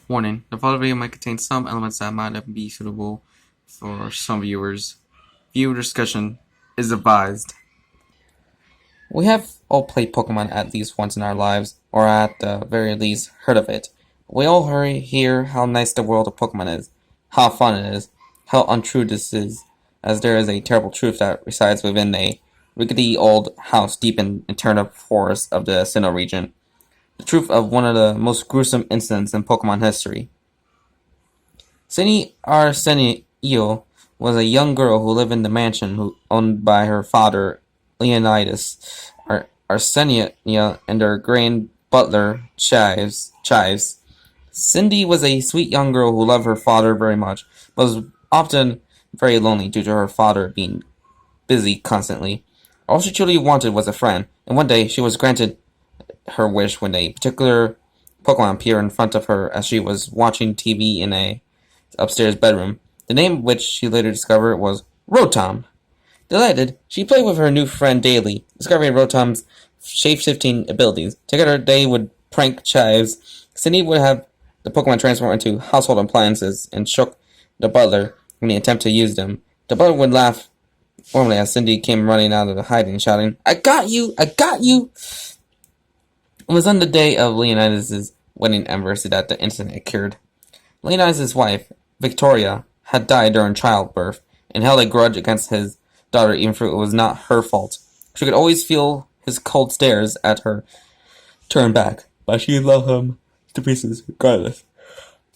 Warning, the following video might contain some elements that might not be suitable for some viewers. Viewer discussion is advised. We have all played Pokemon at least once in our lives, or at the very least heard of it. We all hear how nice the world of Pokemon is, how fun it is, how untrue this is, as there is a terrible truth that resides within a rickety old house deep in eternal forests of the Sinnoh region. The truth of one of the most gruesome incidents in Pokemon history. Sinnoh Arsenio was a young girl who lived in the mansion owned by her father, Leonidas Arsenia, and their grand butler, Chives. Cindy was a sweet young girl who loved her father very much, but was often very lonely due to her father being busy constantly. All she truly wanted was a friend, and one day she was granted her wish when a particular Pokemon appeared in front of her as she was watching TV in a upstairs bedroom, the name of which she later discovered was Rotom. Delighted, she played with her new friend daily, discovering Rotom's shape-shifting abilities. Together, they would prank Chives. Cindy would have the Pokemon transform into household appliances and shook the butler in the attempt to use them. The butler would laugh warmly as Cindy came running out of the hiding, shouting, "I got you! I got you!" It was on the day of Leonidas' wedding anniversary that the incident occurred. Leonidas' wife, Victoria, had died during childbirth, and held a grudge against his daughter even though it was not her fault. She could always feel his cold stares at her turn back, but she loved him to pieces regardless.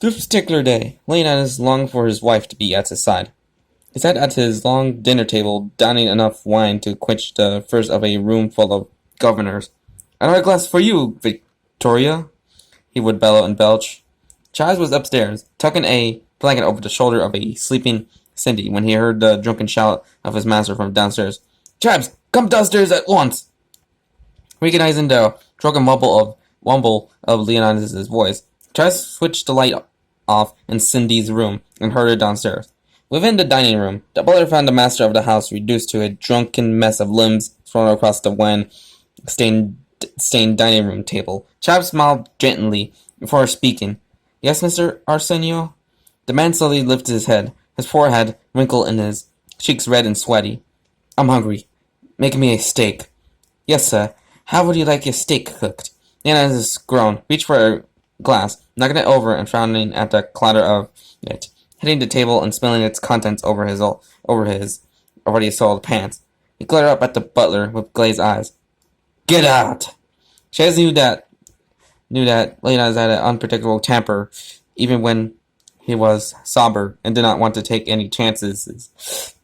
This particular day, Leonidas longed for his wife to be at his side. He sat at his long dinner table, downing enough wine to quench the thirst of a room full of governors. "Another glass for you, Victoria," he would bellow and belch. Chives was upstairs, tucking a blanket over the shoulder of a sleeping Cindy when he heard the drunken shout of his master from downstairs. "Chives, come downstairs at once!" Recognizing the drunken wumble of Leonidas' voice, Chives switched the light off in Cindy's room and hurried downstairs. Within the dining room, the butler found the master of the house reduced to a drunken mess of limbs thrown across the stained dining room table. Chives smiled gently before speaking. "Yes, Mr. Arsenio?" The man slowly lifted his head, his forehead wrinkled and his cheeks red and sweaty. "I'm hungry. Make me a steak." "Yes, sir. How would you like your steak cooked?" Leonidas groaned, reached for a glass, knocking it over and frowning at the clatter of it, hitting the table and spilling its contents over his already soiled pants. He glared up at the butler with glazed eyes. "Get out!" Chaz knew that Leonidas had an unpredictable temper, even when he was sober, and did not want to take any chances.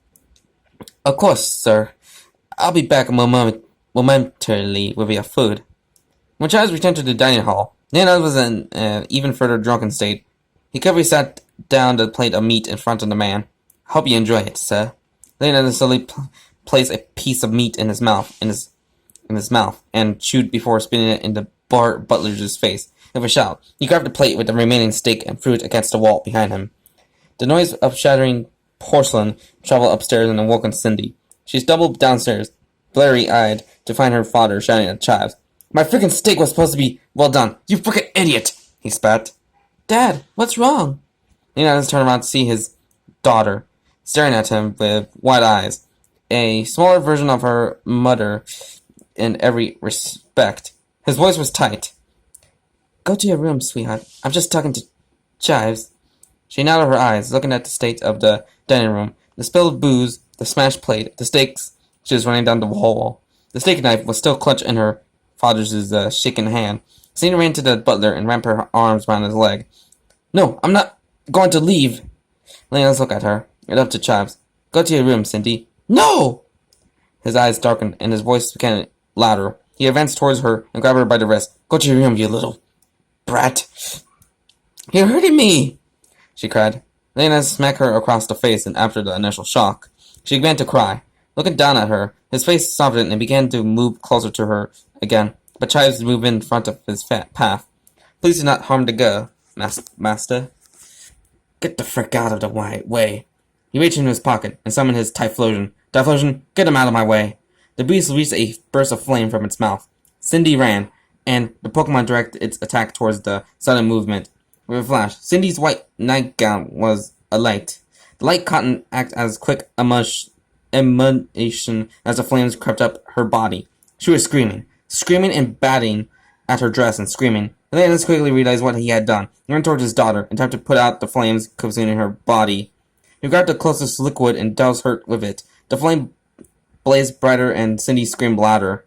"Of course, sir. I'll be back momentarily with your food." When Chaz returned to the dining hall, Leonidas was in an even further drunken state. He carefully sat down the plate of meat in front of the man. "Hope you enjoy it, sir." Leonidas slowly placed a piece of meat in his mouth, and chewed before spitting it in the butler's face. With a shout, he grabbed the plate with the remaining steak and threw it against the wall behind him. The noise of shattering porcelain traveled upstairs and awoke Cindy. She stumbled downstairs, blurry-eyed, to find her father shouting at Chives. "My freaking steak was supposed to be well done, you freaking idiot!" he spat. "Dad, what's wrong?" Leonidas turned around to see his daughter, staring at him with wide eyes, a smaller version of her mother in every respect. His voice was tight. "Go to your room, sweetheart. I'm just talking to Chives." She narrowed her eyes, looking at the state of the dining room, the spilled booze, the smashed plate, the steaks she was running down the wall. The steak knife was still clenched in her father's shaking hand. Cindy ran to the butler and wrapped her arms around his leg. "No, I'm not going to leave." Leonidas looked at her, and up to Chives. "Go to your room, Cindy." "No!" His eyes darkened, and his voice became louder. He advanced towards her and grabbed her by the wrist. "Go to your room, you little brat." "You're hurting me!" she cried. Leonidas smacked her across the face, and after the initial shock, she began to cry. Looking down at her, his face softened and began to move closer to her again, but Chives moved in front of his path. "Please do not harm the girl, master." "Get the frick out of the way." He reached into his pocket and summoned his Typhlosion. "Typhlosion, get him out of my way." The beast released a burst of flame from its mouth. Cindy ran, and the Pokemon directed its attack towards the sudden movement. with a flash. Cindy's white nightgown was alight. The light caught and acted as quick emanation as the flames crept up her body. She was screaming and batting at her dress and screaming. Atlantis quickly realized what he had done. He ran towards his daughter and tried to put out the flames consuming her body. He grabbed the closest liquid and doused her with it. The flame blazed brighter and Cindy screamed louder.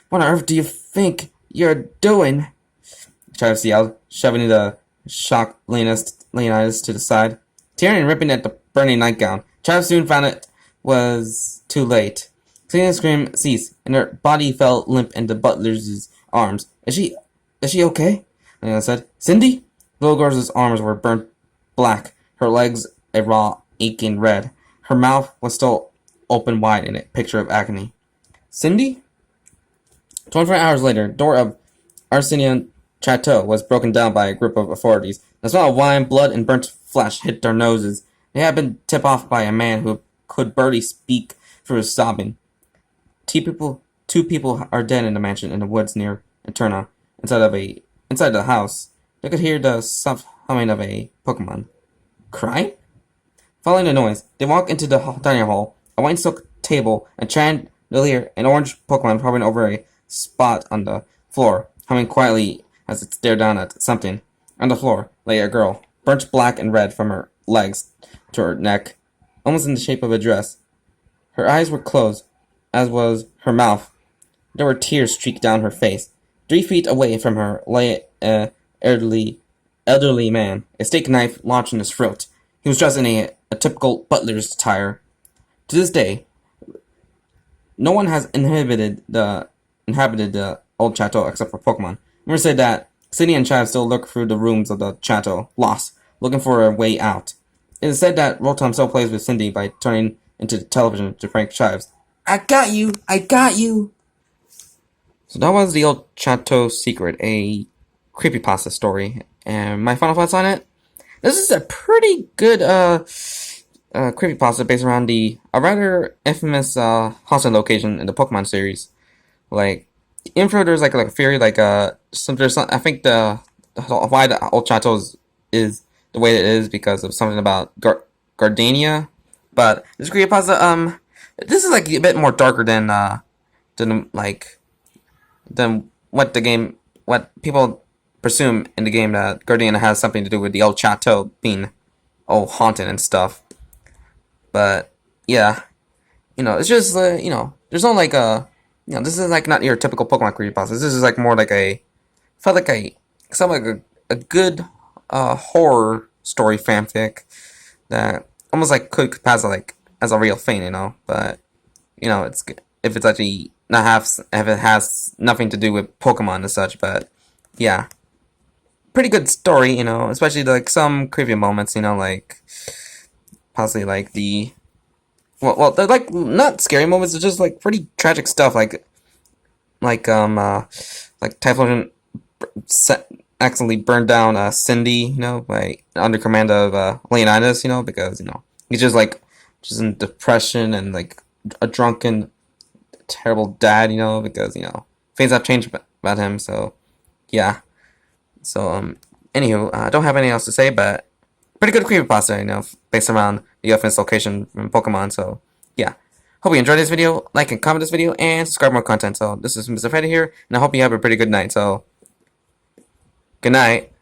What on earth do you think you're doing? Travis yelled, shoving the shocked Leonidas to the side. Tearing and ripping at the burning nightgown, Travis soon found it was too late. Cindy's scream ceased, and her body fell limp into Butler's arms. Is she okay? Leonidas said. Cindy? Little girl's arms were burnt black, her legs a raw, aching red. Her mouth was still open wide in a picture of agony. Cindy? 24 hours later, the door of Old Chateau was broken down by a group of authorities. The smell of wine, blood, and burnt flesh hit their noses. They had been tipped off by a man who could barely speak through his sobbing. Two people are dead in the mansion in the woods near Eterna. Inside the house, they could hear the soft humming of a Pokemon. Crying? Following the noise, they walked into the dining hall. A white silk table, a chandelier, an orange Pokemon hovering over a spot on the floor, humming quietly as it stared down at something. On the floor lay a girl, burnt black and red from her legs to her neck, almost in the shape of a dress. Her eyes were closed, as was her mouth. There were tears streaked down her face. 3 feet away from her lay an elderly man, a steak knife launched in his throat. He was dressed in a typical butler's attire. To this day, no one has inhabited the Old Chateau except for Pokemon. Rumors say that Cindy and Chive still look through the rooms of the chateau, lost, looking for a way out. It is said that Rotom still plays with Cindy by turning into the television to prank Chives. I got you! I got you! So that was the Old Chateau Secret, a creepypasta story. And my final thoughts on it? This is a pretty good creepypasta based around a rather infamous haunted location in the Pokemon series. Like, info there's like a theory, I think why the Old Chateau is the way it is because of something about Gardenia. But this creepypasta, this is like a bit more darker than what people presume in the game that Gardenia has something to do with the Old Chateau being haunted and stuff. But yeah, it's just there's no this is like not your typical Pokemon creepypasta. This is like more like a good horror story fanfic that almost like could pass like as a real thing, But it's if it's actually if it has nothing to do with Pokemon and such. But yeah, pretty good story, especially like some creepy moments, like possibly like the they're like not scary moments, it's just like pretty tragic stuff, like Typhlosion accidentally burned down Cindy, by under command of Leonidas, because he's just in depression and like a drunken, terrible dad, because things have changed about him. So yeah. So anywho, I don't have anything else to say, but pretty good creepypasta, based around the infamous location from Pokemon. So yeah. Hope you enjoyed this video. Like and comment this video and subscribe for more content. So this is Mr. Freddy here, and I hope you have a pretty good night. So good night.